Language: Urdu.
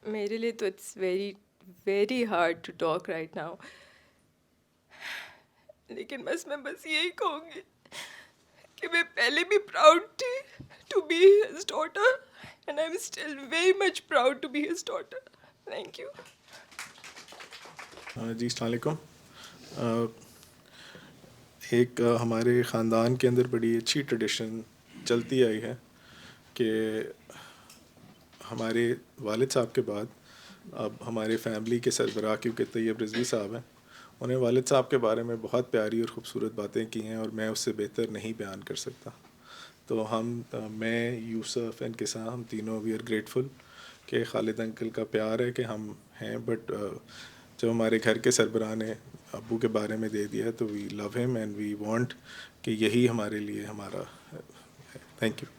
میرے لیے تو it's very very hard to talk right now, لیکن بس یہی کہوں گی کہ میں پہلے بھی پراؤڈ تھی to be his daughter and I am still very much proud to be his daughter. Thank you. جی السلام علیکم. ایک ہمارے خاندان کے اندر بڑی اچھی ٹریڈیشن چلتی آئی ہے کہ ہمارے والد صاحب کے بعد اب ہمارے فیملی کے سربراہ کیونکہ طیب رضوی صاحب ہیں، انہیں والد صاحب کے بارے میں بہت پیاری اور خوبصورت باتیں کی ہیں اور میں اس سے بہتر نہیں بیان کر سکتا. تو میں یوسف انکسار ہم تینوں وی آر گریٹفل کہ خالد انکل کا پیار ہے کہ ہم ہیں، بٹ جو ہمارے گھر کے سربراہ نے ابو کے بارے میں دے دیا ہے تو وی لو ہم اینڈ وی وانٹ کہ یہی ہمارے لیے ہمارا. Thank you.